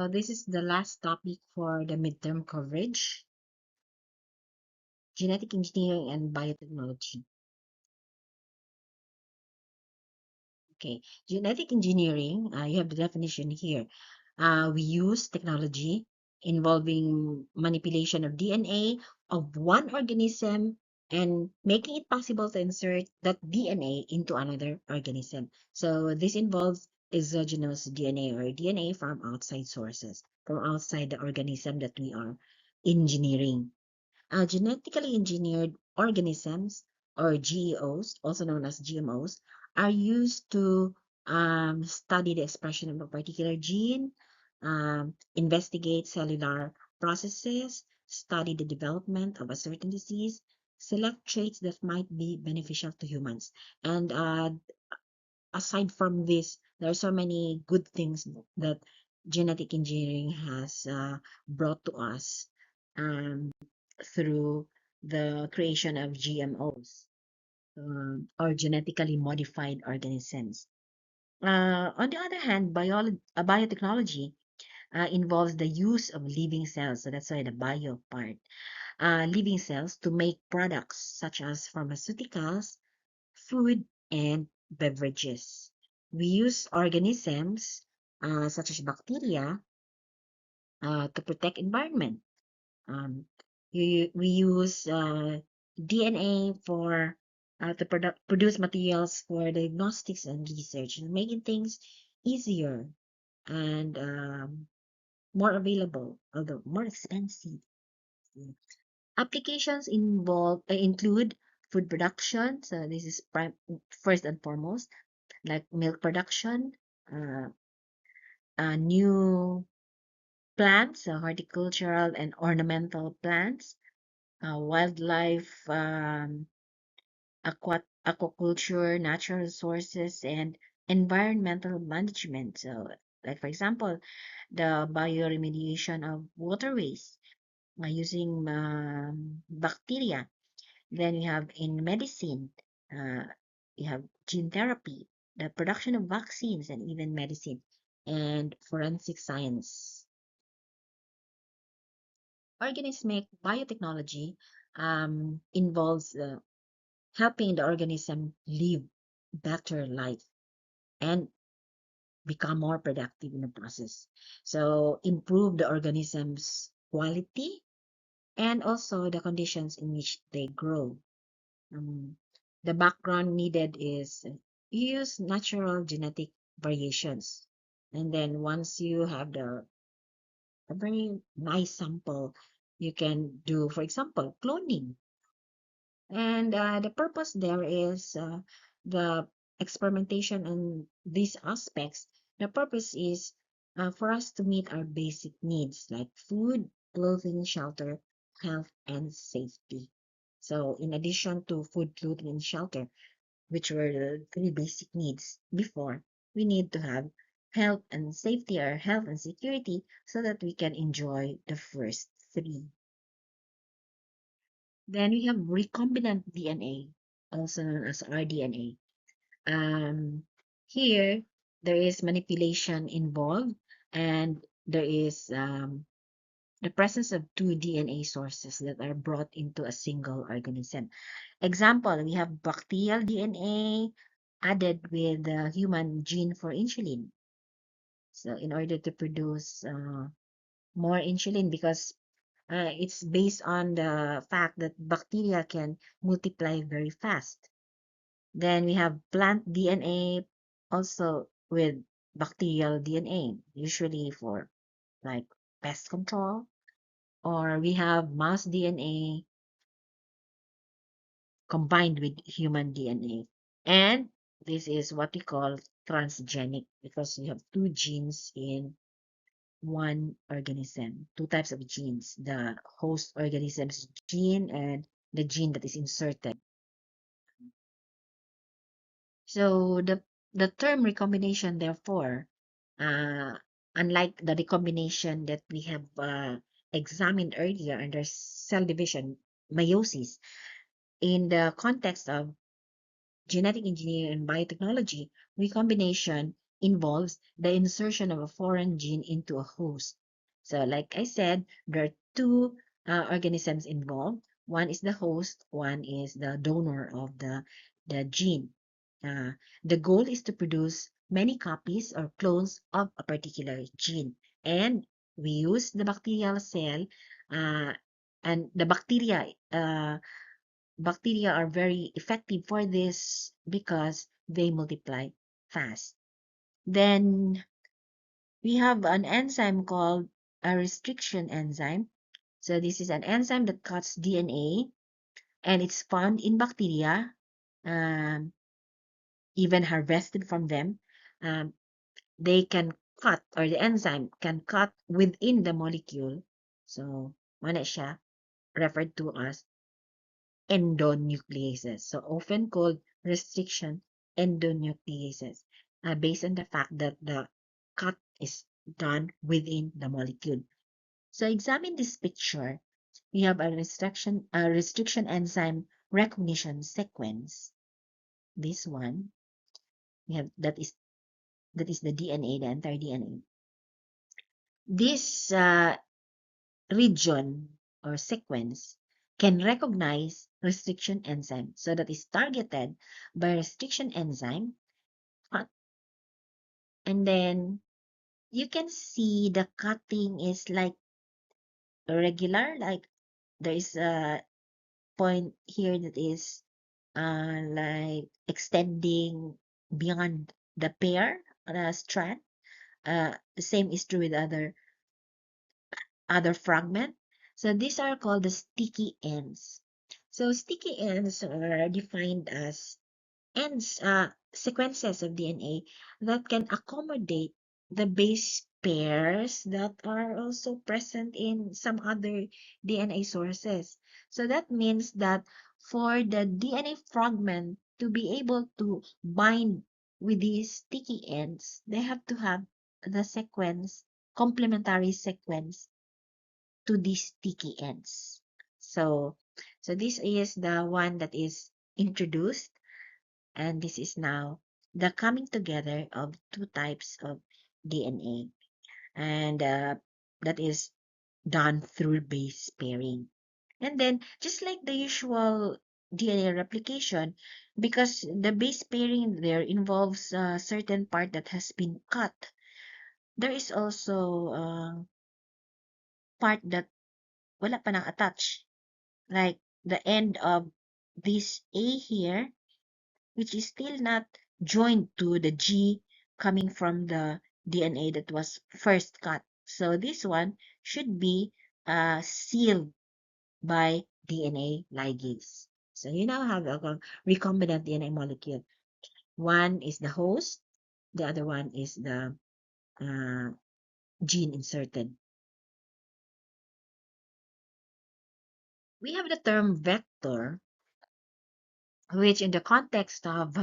So this is the last topic for the midterm coverage, genetic engineering and biotechnology. Okay, genetic engineering, you have the definition here. We use technology involving manipulation of DNA of one organism and making it possible to insert that DNA into another organism. So this involves exogenous DNA or DNA from outside sources, from outside the organism that we are engineering. Genetically engineered organisms, or GEOs, also known as GMOs, are used to study the expression of a particular gene, investigate cellular processes, study the development of a certain disease, select traits that might be beneficial to humans. And aside from this, there are so many good things that genetic engineering has brought to us. Um, through the creation of GMOs, or genetically modified organisms. On the other hand, biotechnology involves the use of living cells. So that's why the bio part. Living cells to make products such as pharmaceuticals, food, and beverages. We use organisms such as bacteria to protect environment. Um, we use DNA for to produce materials for diagnostics and research, and making things easier and more available, although more expensive. Mm. Applications include food production. So this is first and foremost, like milk production, uh, new plants, horticultural and ornamental plants, wildlife, aquaculture, natural resources, and environmental management. So, like for example, the bioremediation of waterways using bacteria. Then we have in medicine, uh, you have gene therapy, the production of vaccines, and even medicine, and forensic science. Organismic biotechnology involves helping the organism live better life and become more productive in the process. So improve the organism's quality and also the conditions in which they grow. Um, the background needed is use natural genetic variations. And then once you have a very nice sample, you can do, for example, cloning. And the purpose there is the experimentation on these aspects. The purpose is for us to meet our basic needs like food, clothing, shelter, health, and safety. So, in addition to food, clothing, and shelter, which were the three basic needs before, we need to have health and safety, or health and security, so that we can enjoy the first three. Then we have recombinant DNA, also known as rDNA. Here, there is manipulation involved, and there is the presence of two DNA sources that are brought into a single organism. Example, we have bacterial DNA added with the human gene for insulin. So in order to produce more insulin, because it's based on the fact that bacteria can multiply very fast. Then we have plant DNA also with bacterial DNA, usually for like pest control. Or we have mouse DNA combined with human DNA. And this is what we call transgenic, because you have two genes in one organism, two types of genes, the host organism's gene and the gene that is inserted. So the term recombination, therefore, uh, unlike the recombination that we have examined earlier under cell division, meiosis, in the context of genetic engineering and biotechnology, recombination involves the insertion of a foreign gene into a host. So, like I said, there are two organisms involved. One is the host, one is the donor of the gene. Uh, the goal is to produce many copies or clones of a particular gene. And we use the bacterial cell, uh, and the bacteria are very effective for this because they multiply fast. Then we have an enzyme called a restriction enzyme. So this is an enzyme that cuts DNA, and it's found in bacteria, um, even harvested from them. Um, they can cut, or the enzyme can cut within the molecule. So, mana siya referred to as endonucleases. So, often called restriction endonucleases, based on the fact that the cut is done within the molecule. So, examine this picture. We have a restriction enzyme recognition sequence. This one, we have that is the DNA, the entire DNA. This region or sequence can recognize restriction enzyme. So that is targeted by restriction enzyme. And then you can see the cutting is like regular, like there is a point here that is like extending beyond the pair, the strand. The same is true with other fragment. So these are called the sticky ends. So sticky ends are defined as sequences of DNA that can accommodate the base pairs that are also present in some other DNA sources. So that means that for the DNA fragment to be able to bind with these sticky ends, they have to have the sequence, complementary sequence to these sticky ends. So this is the one that is introduced, and this is now the coming together of two types of DNA, and that is done through base pairing. And then, just like the usual DNA replication, because the base pairing there involves a certain part that has been cut, there is also a part that wala pa nang attach, like the end of this A here, which is still not joined to the G coming from the DNA that was first cut. So this one should be sealed by DNA ligase. So you now have a recombinant DNA molecule. One is the host, the other one is the uh, gene inserted. We have the term vector, which in the context of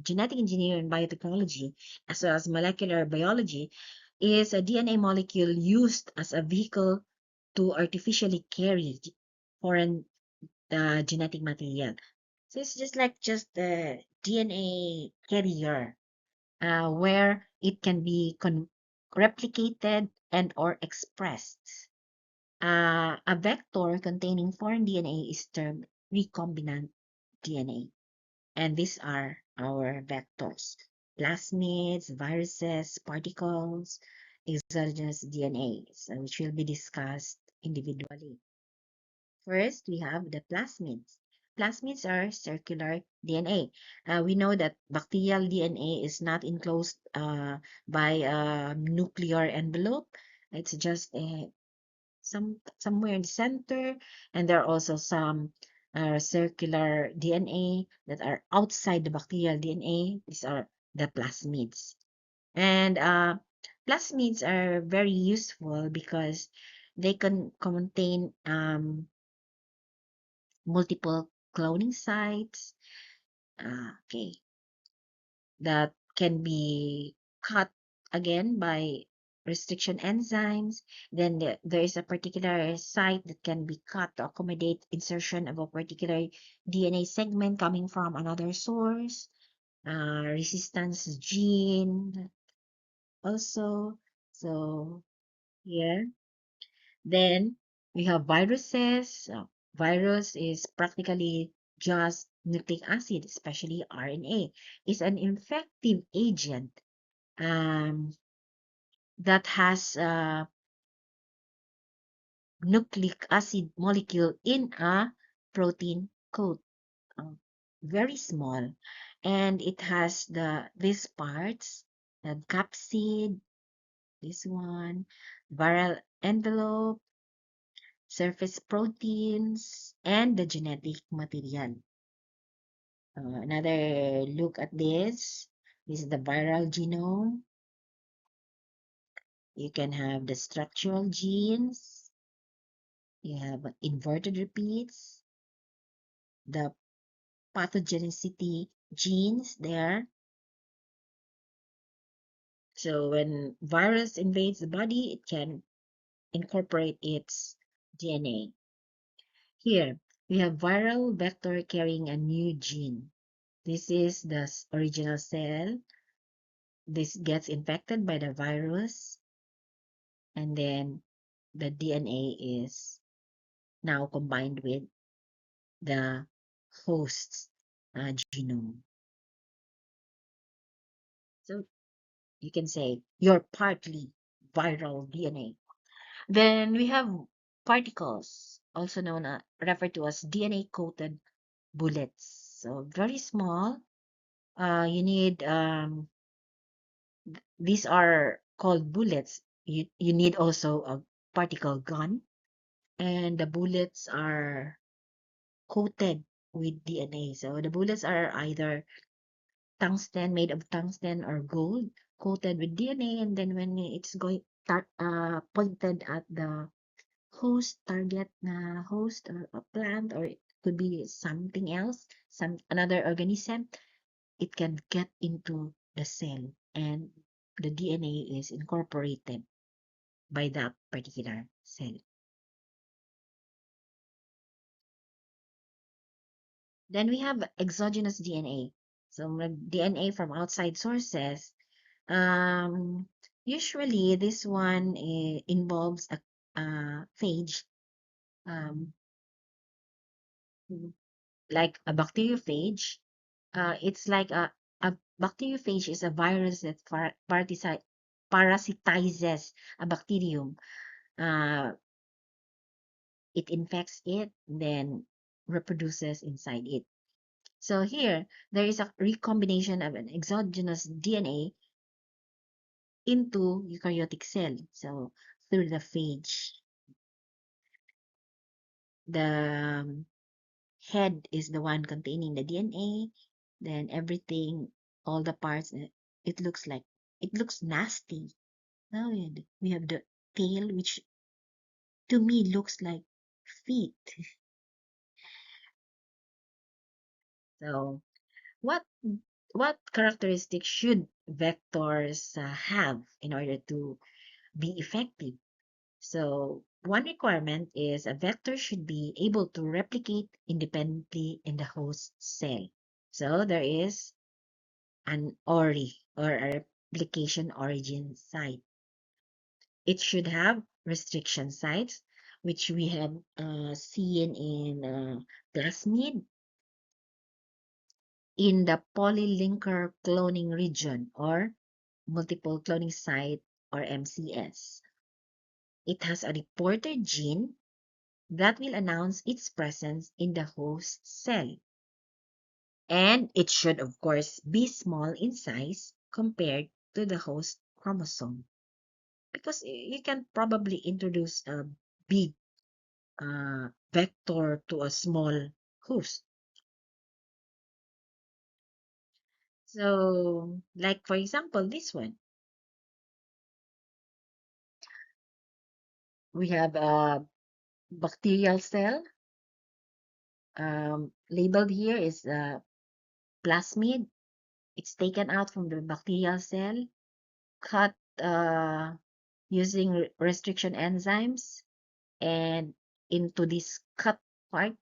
genetic engineering and biotechnology, as well as molecular biology, is a DNA molecule used as a vehicle to artificially carry foreign genetic material. So it's just the DNA carrier, where it can be replicated and or expressed. A vector containing foreign DNA is termed recombinant DNA. And these are our vectors: plasmids, viruses, particles, exogenous DNA, which will be discussed individually. First, we have the plasmids. Plasmids are circular DNA. We know that bacterial DNA is not enclosed by a nuclear envelope. It's just somewhere in the center, and there are also some circular DNA that are outside the bacterial DNA. These are the plasmids. And plasmids are very useful because they can contain multiple cloning sites, okay, that can be cut again by restriction enzymes. Then there is a particular site that can be cut to accommodate insertion of a particular DNA segment coming from another source, resistance gene. also. So here, then we have viruses. Virus is practically just nucleic acid, especially RNA. Is an infective agent um, that has a nucleic acid molecule in a protein coat, uh, very small, and it has these parts, the capsid, this one, viral envelope, surface proteins, and the genetic material. Another look at this. This is the viral genome. You can have the structural genes. You have inverted repeats, the pathogenicity genes there. So when virus invades the body, it can incorporate its DNA. Here, we have viral vector carrying a new gene. This is the original cell. This gets infected by the virus, and then the DNA is now combined with the host's genome. So you can say you're partly viral DNA. Then we have particles, also referred to as DNA-coated bullets. So very small. You need these are called bullets. You need also a particle gun, and the bullets are coated with DNA. So the bullets are either tungsten, made of tungsten or gold, coated with DNA, and then when it's going pointed at the host target na host or a plant, or it could be something else, some another organism, it can get into the cell and the DNA is incorporated by that particular cell. Then we have exogenous DNA. So DNA from outside sources. Um, Usually this one involves a phage, um, like a bacteriophage. It's like a bacteriophage is a virus that parasitizes a bacterium. Uh, it infects it, then reproduces inside it. So here, there is a recombination of an exogenous DNA into eukaryotic cell. So through the phage, the head is the one containing the DNA, then everything, all the parts, it looks like, it looks nasty. Now we have the tail, which to me looks like feet. So what what characteristics should vectors have in order to be effective? So one requirement is a vector should be able to replicate independently in the host cell. So there is an ORI, or a replication origin site. It should have restriction sites, which we have seen in plasmid, in the polylinker cloning region, or multiple cloning site, or MCS. It has a reporter gene that will announce its presence in the host cell. And it should, of course, be small in size compared to the host chromosome. Because you can probably introduce a big vector to a small host. So, like for example, this one, we have a bacterial cell. Labeled here is plasmid. It's taken out from the bacterial cell, cut using restriction enzymes, and into this cut part,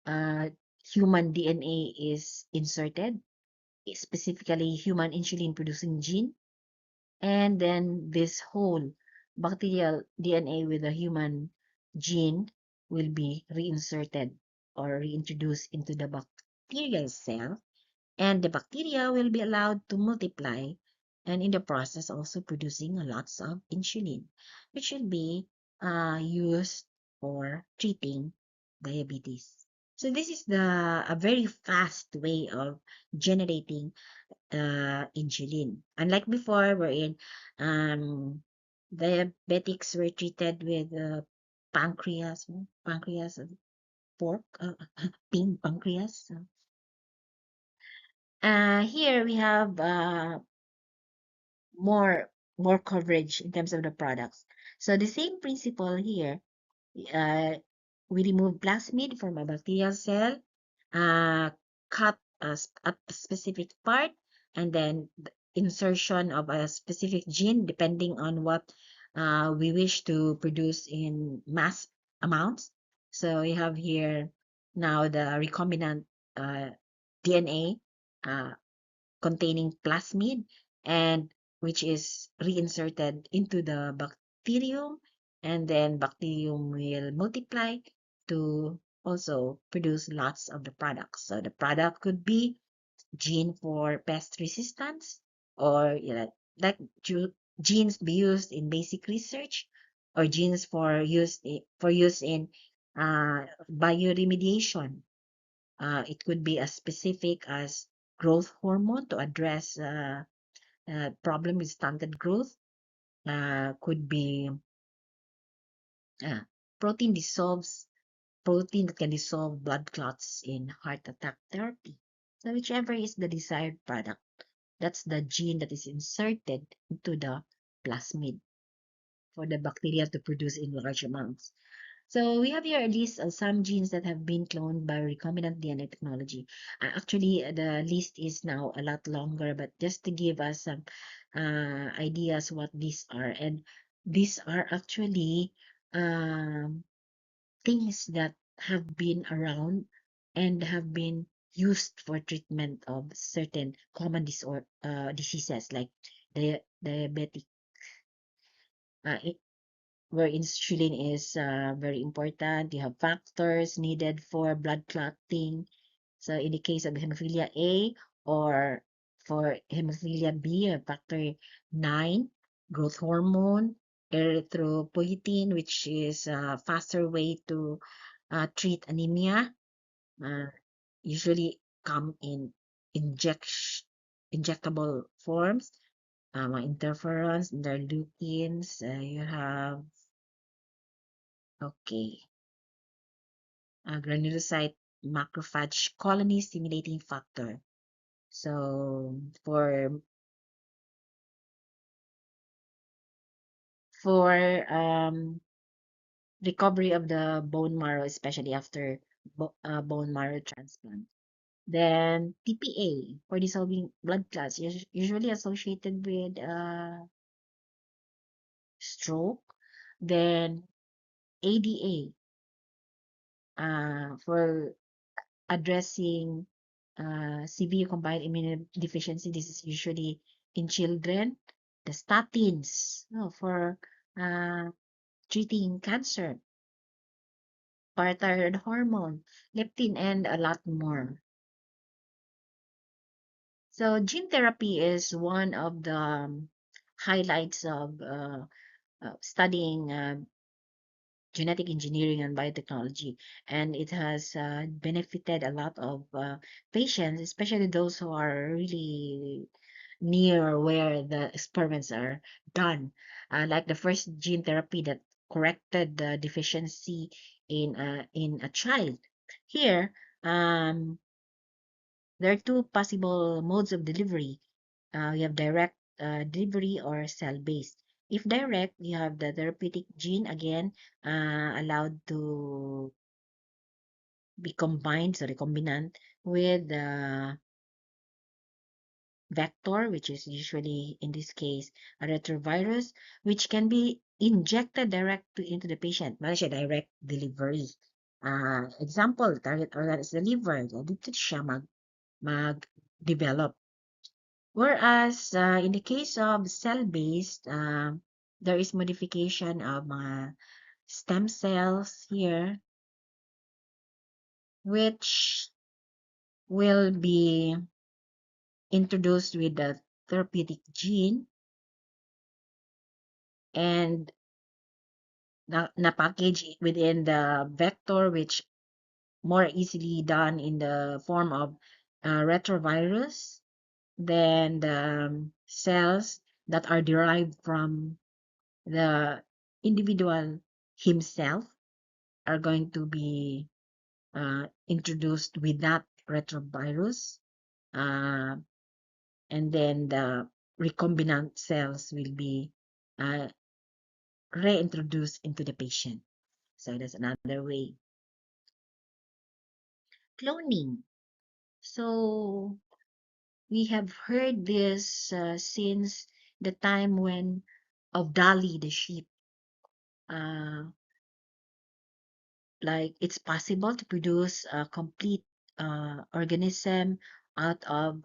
uh, human DNA is inserted, specifically human insulin producing gene. And then this whole bacterial DNA with a human gene will be reinserted or reintroduced into the bacterial cell, and the bacteria will be allowed to multiply, and in the process also producing lots of insulin, which will be used for treating diabetes. So this is a very fast way of generating insulin. Unlike before, wherein um, diabetics were treated with pancreas, pork, pink pancreas. Here we have more more coverage in terms of the products. So the same principle here. Uh, we remove plasmid from a bacterial cell, uh, cut a specific part, and then the insertion of a specific gene depending on what we wish to produce in mass amounts. So we have here now the recombinant DNA uh, containing plasmid, and which is reinserted into the bacterium, and then bacterium will multiply to also produce lots of the products. So the product could be gene for pest resistance, or like genes be used in basic research, or genes for use in bioremediation. It could be as specific as growth hormone to address problem with stunted growth. Could be uh, protein dissolves protein that can dissolve blood clots in heart attack therapy. So whichever is the desired product, that's the gene that is inserted into the plasmid for the bacteria to produce in large amounts. So we have here a list of some genes that have been cloned by recombinant DNA technology. Actually, the list is now a lot longer, but just to give us some ideas what these are. And these are actually um, things that have been around and have been used for treatment of certain common diseases like diabetic, uh, where insulin is very important. You have factors needed for blood clotting. So in the case of hemophilia A or for hemophilia B, factor 9, growth hormone, erythropoietin, which is a faster way to treat anemia, uh, usually come in injectable forms. Interferons, interleukins, you have okay. Granulocyte macrophage colony stimulating factor. So for recovery of the bone marrow, especially after bone marrow transplant. Then TPA for dissolving blood clots, usually associated with stroke. Then ADA for addressing severe combined immunodeficiency. This is usually in children. The statins for uh, treating cancer, parathyroid hormone, leptin, and a lot more. So gene therapy is one of the highlights of studying genetic engineering and biotechnology, and it has benefited a lot of patients, especially those who are really near where the experiments are done. Like the first gene therapy that corrected the deficiency in a child. Here, there are two possible modes of delivery. You have direct delivery or cell-based. If direct, you have the therapeutic gene again allowed to be combined, so recombinant, with the vector, which is usually in this case a retrovirus, which can be injected into the patient. Wala siya direct delivery. Example, target organ is the liver. Dito siya mag-develop. Whereas in the case of cell-based, there is modification of mga stem cells here, which will be introduced with the therapeutic gene and na-package within the vector, which more easily done in the form of retrovirus than the cells that are derived from the individual himself are going to be introduced with that retrovirus. And then the recombinant cells will be uh, reintroduced into the patient. So that's another way. Cloning. So we have heard this since the time when of Dolly the sheep. Uh, like it's possible to produce a complete organism out of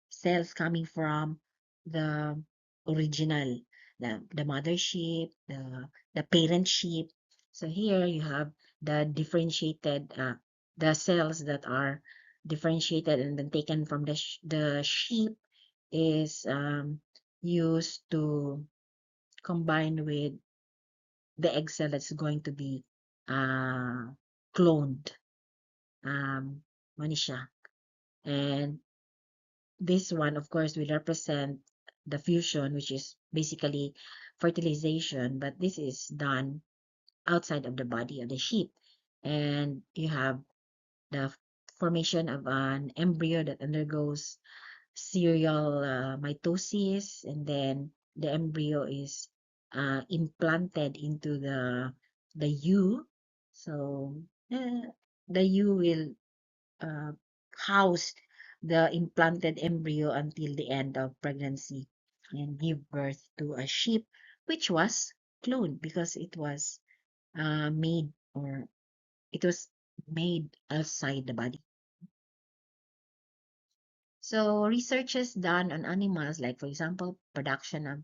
cells coming from the original, the mother sheep, the parent sheep. So here you have the differentiated, the cells that are differentiated and then taken from the sheep is used to combine with the egg cell that's going to be uh, cloned. Ano siya. And this one, of course, will represent the fusion, which is basically fertilization, but this is done outside of the body of the sheep. And you have the formation of an embryo that undergoes serial mitosis, and then the embryo is implanted into the U. So the U will uh, house the implanted embryo until the end of pregnancy and give birth to a sheep, which was cloned because made or it was made outside the body. So researches done on animals, like for example, production of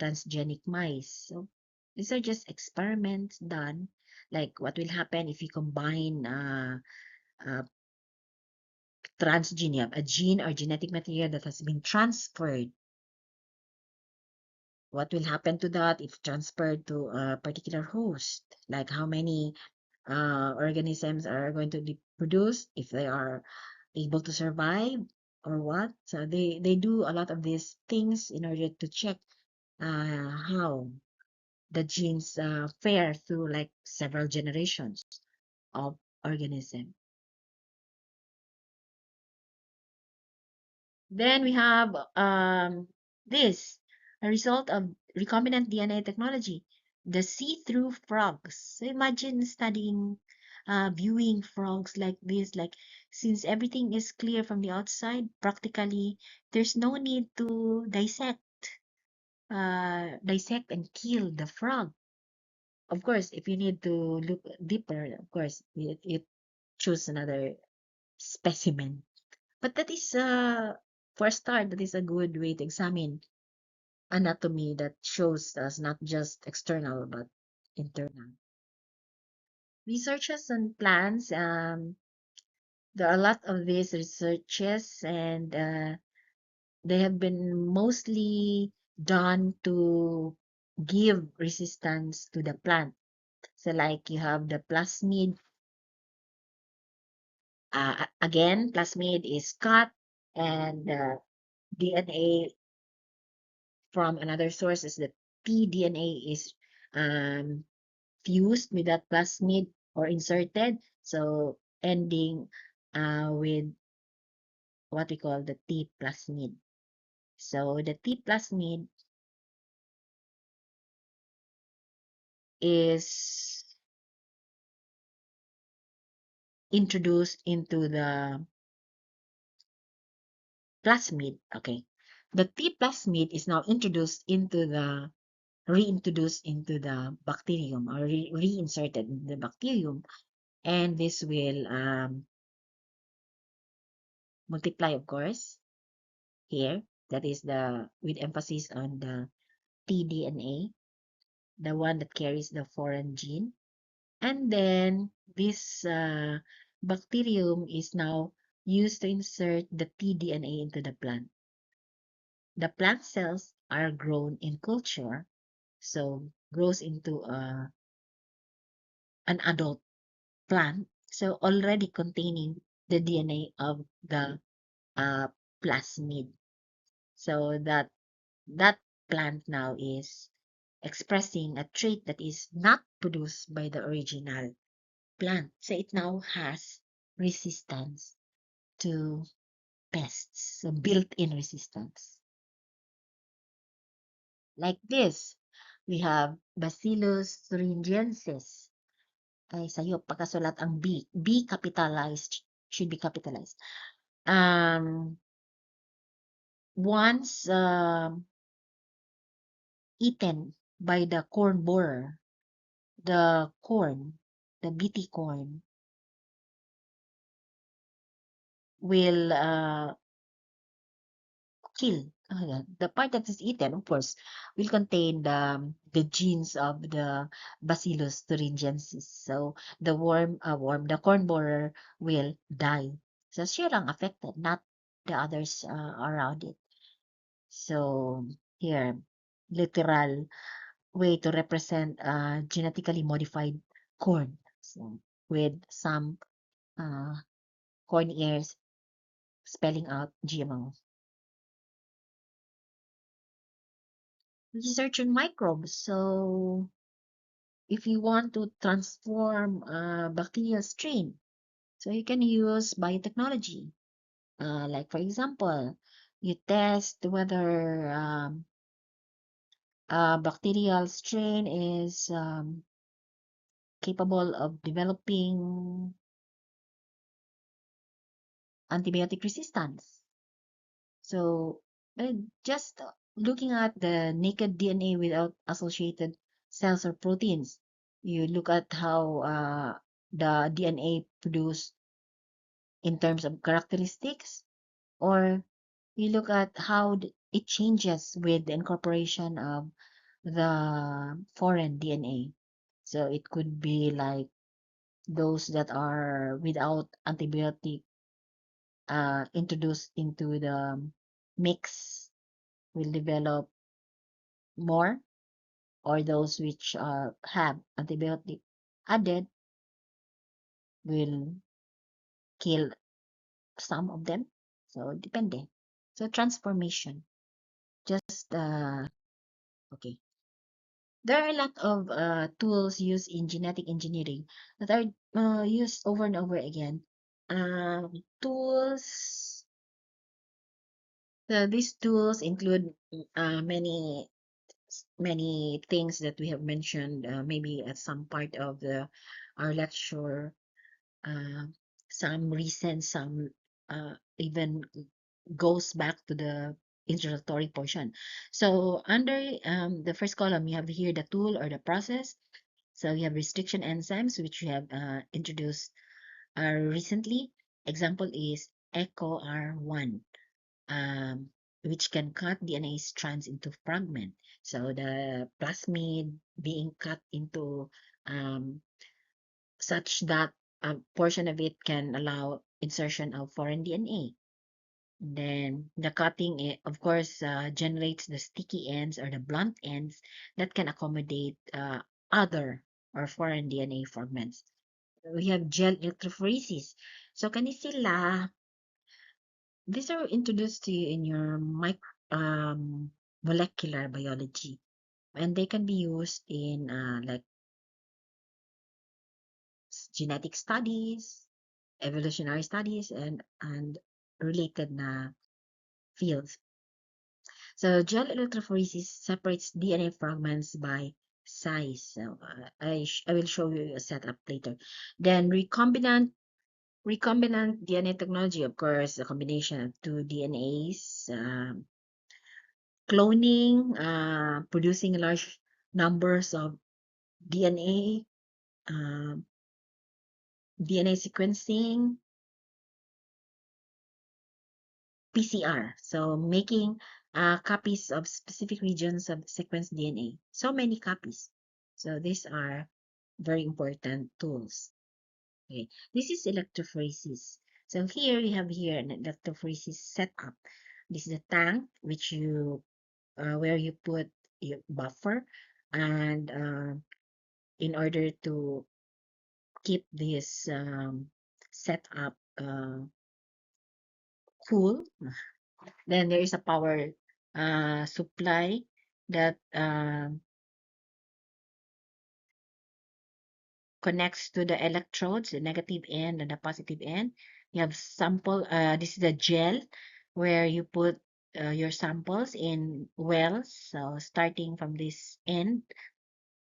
transgenic mice. So these are just experiments done, like what will happen if you combine transgene, a gene or genetic material that has been transferred. What will happen to that if transferred to a particular host? Like how many organisms are going to be produced, if they are able to survive or what. So they do a lot of these things in order to check how the genes fare through like several generations of organism. Then we have this, a result of recombinant DNA technology, the see-through frogs. So imagine studying, viewing frogs like this, like since everything is clear from the outside, practically there's no need to dissect and kill the frog. Of course, if you need to look deeper, of course, you choose another specimen. But that is, for a start, that is a good way to examine anatomy that shows us not just external but internal. Researches on plants, there are a lot of these researches, and they have been mostly done to give resistance to the plant. So like you have the plasmid, again, plasmid is cut and DNA from another source is that pDNA is um, fused with that plasmid or inserted. So ending with what we call the T plasmid. So the T plasmid is introduced into the plasmid. Okay. The T plasmid is now reintroduced into the bacterium or reinserted in the bacterium, and this will multiply, of course. Here, that is with emphasis on the tDNA, the one that carries the foreign gene. And then this bacterium is now used to insert the tDNA into the plant. The plant cells are grown in culture, so grows into an adult plant, so already containing the DNA of the uh, plasmid. So that plant now is expressing a trait that is not produced by the original plant. So it now has resistance to pests, so built-in resistance. Like this, we have Bacillus thuringiensis. Ay, sa'yo, pagkasulat ang B. B capitalized, should be capitalized. Once eaten by the corn borer, the corn, the BT corn, will kill. The part that is eaten, of course, will contain the genes of the Bacillus thuringiensis. So the the corn borer will die. So siya lang affected, not the others around it. So here, literal way to represent genetically modified corn. So with some corn ears spelling out GMO. Research on microbes. So if you want to transform a bacterial strain, so you can use biotechnology. Like for example, you test whether a bacterial strain is capable of developing antibiotic resistance. So just looking at the naked DNA without associated cells or proteins, you look at how the DNA produced in terms of characteristics, or you look at how it changes with the incorporation of the foreign DNA. So it could be like those that are without antibiotic introduced into the mix will develop more, or those which have antibiotic added will kill some of them. So depende. So transformation. Just okay. There are a lot of tools used in genetic engineering that are used over and over again. Tools. So these tools include many things that we have mentioned, maybe at some part of our lecture. Uh, some recent, some even goes back to the introductory portion. So under the first column, you have here the tool or the process. So you have restriction enzymes, which we have introduced recently. Example is EcoR1, um, which can cut DNA strands into fragments. So the plasmid being cut into such that a portion of it can allow insertion of foreign DNA. Then the cutting, of course, generates the sticky ends or the blunt ends that can accommodate other or foreign DNA fragments. We have gel electrophoresis. So kani sila, these are introduced to you in your molecular biology, and they can be used in like genetic studies, evolutionary studies, and related na fields. So gel electrophoresis separates DNA fragments by size. So I will show you a setup later. Then recombinant DNA technology, of course, a combination of two DNAs, cloning, producing large numbers of DNA, DNA sequencing, PCR. So making copies of specific regions of sequenced DNA. So many copies. So these are very important tools. Okay, this is electrophoresis. So here we have here an electrophoresis setup. This is a tank which you where you put your buffer, and in order to keep this setup cool, then there is a power supply that connects to the electrodes, the negative end and the positive end. You have sample, this is a gel where you put your samples in wells. So starting from this end,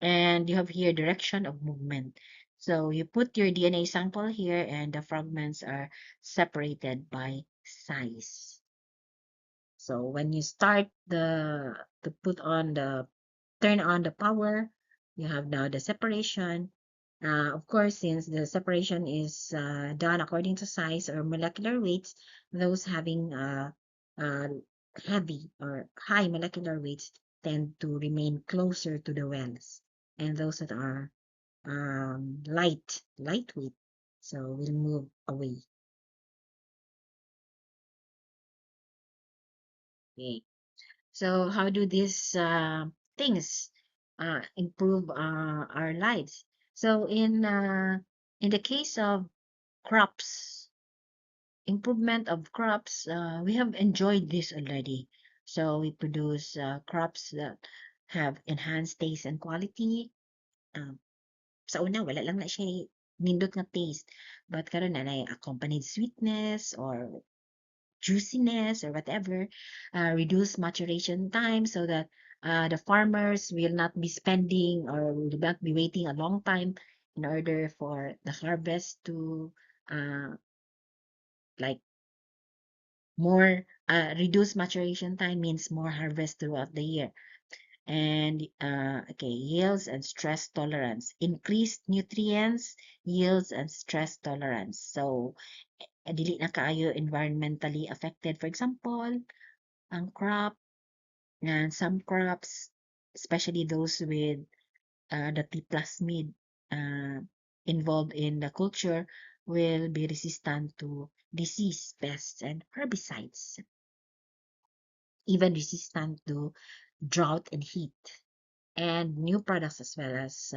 and you have here direction of movement. So you put your DNA sample here and the fragments are separated by size. So when you start to put on the turn on the power, you have now the separation. Of course, since the separation is done according to size or molecular weights, those having uh, heavy or high molecular weights tend to remain closer to the wells, and those that are lightweight, so will move away. Okay. So how do these things improve our lives? So in the case of crops, improvement of crops, we have enjoyed this already. So we produce crops that have enhanced taste and quality. Um, sa una, wala lang na siya nindot nga taste. But karon na accompanied sweetness or juiciness or whatever, reduce maturation time so that the farmers will not be spending or will not be waiting a long time in order for the harvest to uh, like more reduced maturation time means more harvest throughout the year. And okay, yields and stress tolerance, increased nutrients, yields and stress tolerance. So dili na kaayo environmentally affected. For example, ang crop. And some crops, especially those with the T plasmid uh, involved in the culture, will be resistant to disease, pests, and herbicides, even resistant to drought and heat, and new products as well as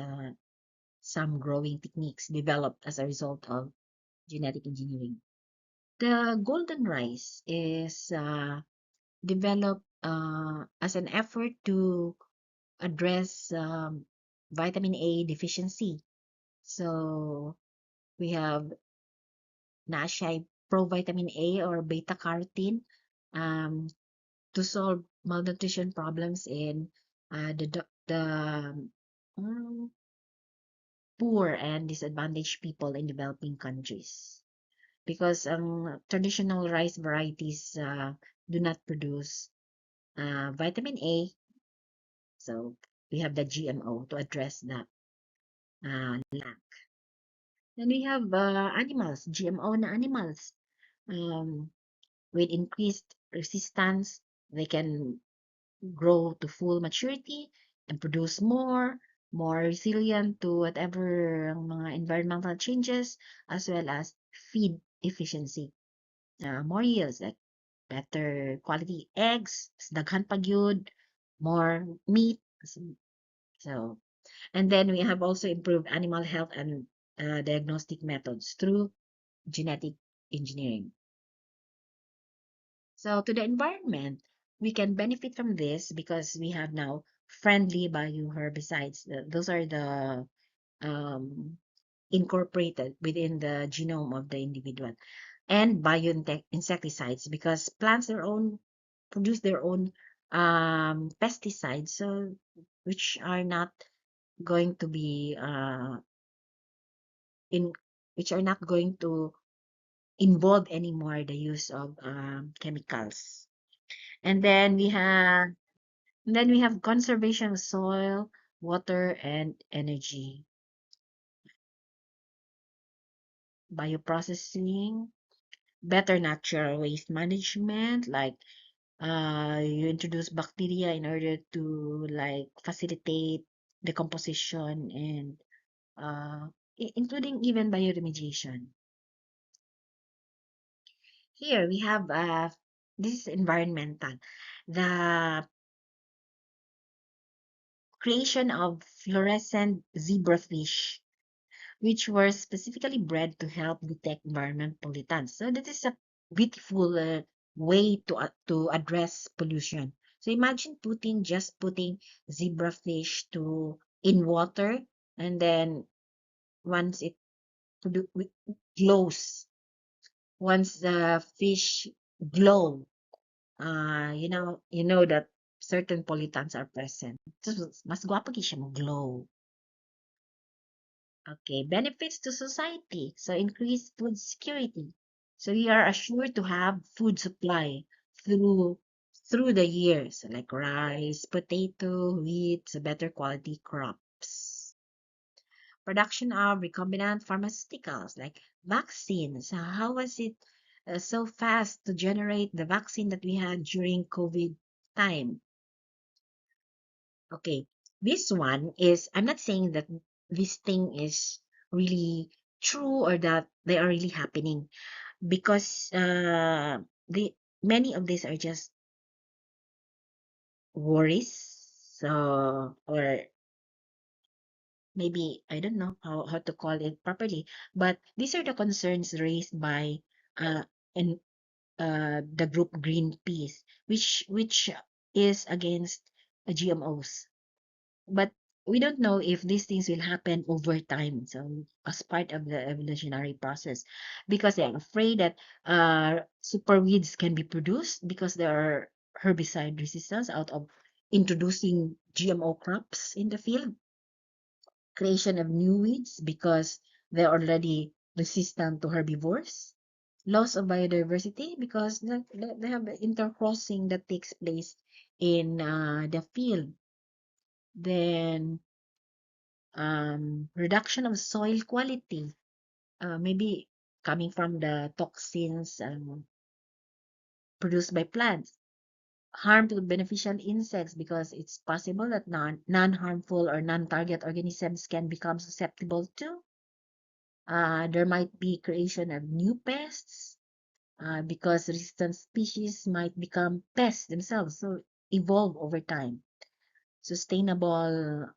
some growing techniques developed as a result of genetic engineering. The golden rice is developed as an effort to address vitamin A deficiency. So we have na provitamin A or beta carotene um, to solve malnutrition problems in the poor and disadvantaged people in developing countries. Because traditional rice varieties do not produce vitamin A, so we have the GMO to address that lack. Then we have animals, GMO na animals. With increased resistance, they can grow to full maturity and produce more resilient to whatever ang mga environmental changes, as well as feed efficiency. More yields, like better quality eggs, mas daghan pa gyud, more meat. So, and then we have also improved animal health and diagnostic methods through genetic engineering. So to the environment, we can benefit from this because we have now friendly bioherbicides. Those are the um, incorporated within the genome of the individual, and bioinsecticides because plants their own produce their own pesticides, so which are not going to be in which are not going to involve anymore the use of chemicals. And then we have conservation of soil, water, and energy. Bioprocessing, better natural waste management, like You introduce bacteria in order to like facilitate decomposition and including even bioremediation. Here we have this is environmental. The creation of fluorescent zebrafish, which were specifically bred to help detect environment pollutants. So that is a beautiful way to address pollution. So imagine putting zebrafish to in water, and then once it glows, once the fish glow, you know that certain pollutants are present. So, mas gwapo gyud siya mo glow. Okay, benefits to society. So increased food security. So we are assured to have food supply through through the years, like rice, potato, wheat, so better quality crops. Production of recombinant pharmaceuticals like vaccines. How was it so fast to generate the vaccine that we had during COVID time? Okay, this one is, I'm not saying that this thing is really true or that they are really happening because the many of these are just worries. So, or maybe I don't know how to call it properly, but these are the concerns raised by uh and the group Greenpeace, which is against GMOs. But we don't know if these things will happen over time. So as part of the evolutionary process, because they're afraid that super weeds can be produced because there are herbicide resistance out of introducing GMO crops in the field, creation of new weeds because they're already resistant to herbivores, loss of biodiversity because they have the intercrossing that takes place in the field. Then reduction of soil quality, maybe coming from the toxins produced by plants, harm to beneficial insects because it's possible that non-harmful or non-target organisms can become susceptible to. There might be creation of new pests because resistant species might become pests themselves, so evolve over time. Sustainable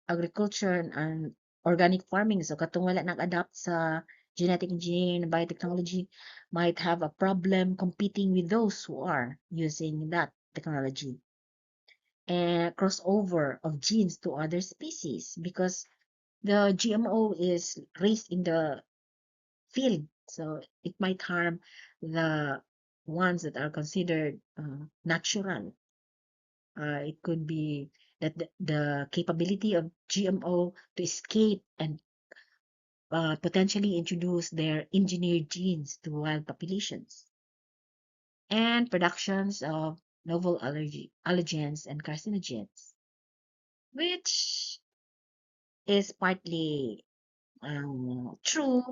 agriculture and organic farming. So katong wala nag-adapt sa genetic engineering and biotechnology might have a problem competing with those who are using that technology. And crossover of genes to other species because the GMO is raised in the field. So it might harm the ones that are considered natural. It could be that the capability of GMO to escape and potentially introduce their engineered genes to wild populations, and productions of novel allergens and carcinogens, which is partly true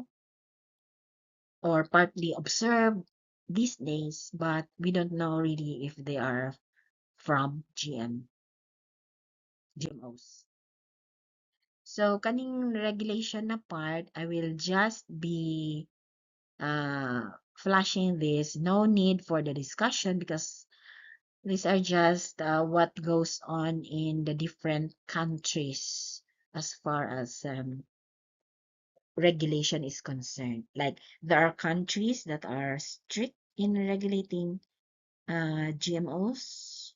or partly observed these days, but we don't know really if they are from GMOs. So kaning regulation na part, I will just be flashing this. No need for the discussion because these are just what goes on in the different countries as far as regulation is concerned. Like there are countries that are strict in regulating GMOs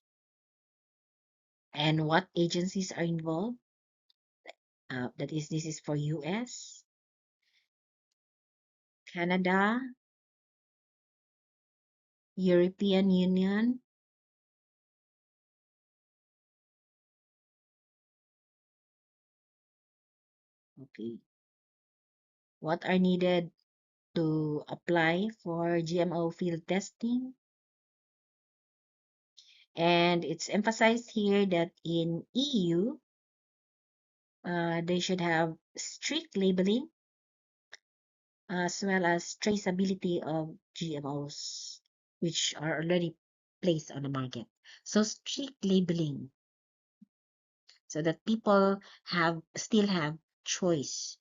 and what agencies are involved. This is for US, Canada, European Union. Okay. What are needed to apply for GMO field testing? And it's emphasized here that in EU, they should have strict labeling as well as traceability of GMOs, which are already placed on the market. So strict labeling so that people still have choice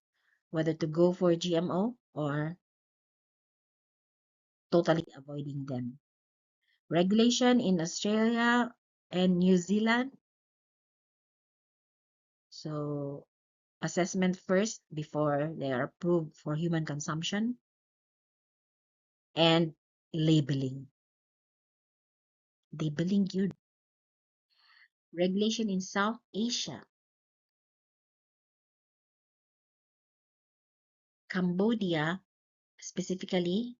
whether to go for GMO or totally avoiding them. Regulation in Australia and New Zealand. So assessment first before they are approved for human consumption, and labeling. Labeling yun. Regulation in South Asia, Cambodia specifically,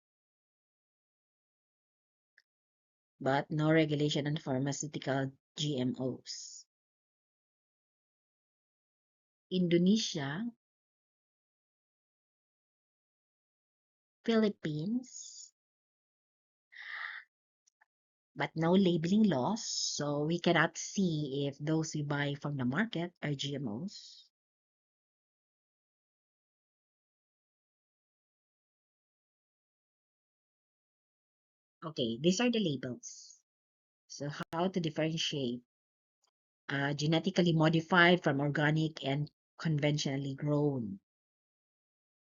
but no regulation on pharmaceutical GMOs. Indonesia, Philippines, but no labeling laws, so we cannot see if those we buy from the market are GMOs. Okay, these are the labels. So how to differentiate genetically modified from organic and conventionally grown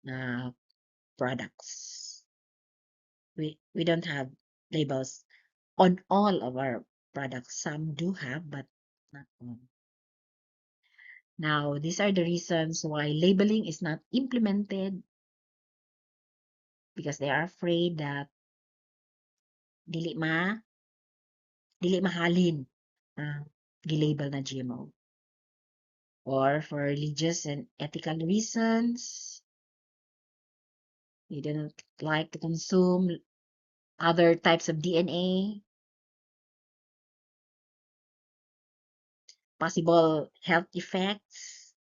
uh, products. We don't have labels on all of our products. Some do have, but not all. Now, these are the reasons why labeling is not implemented because they are afraid that dili ma dili mahalin uh, gilabel na GMO, or for religious and ethical reasons. You don't like to consume other types of DNA, possible health effects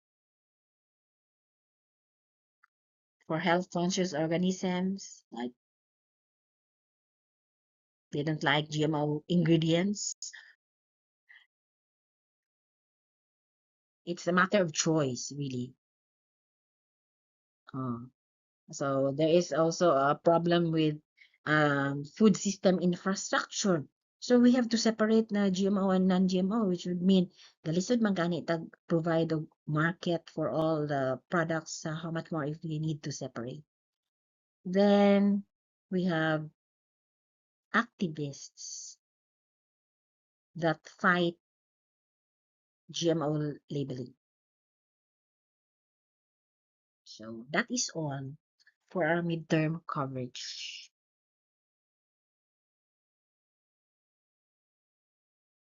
for health conscious organisms, like they don't like GMO ingredients. It's a matter of choice, really. Uh, so there is also a problem with food system infrastructure. So we have to separate na GMO and non-GMO, which would mean the lisod man gani tag provide a market for all the products. How much more if we need to separate? Then we have activists that fight GMO labeling. So that is all for our midterm coverage.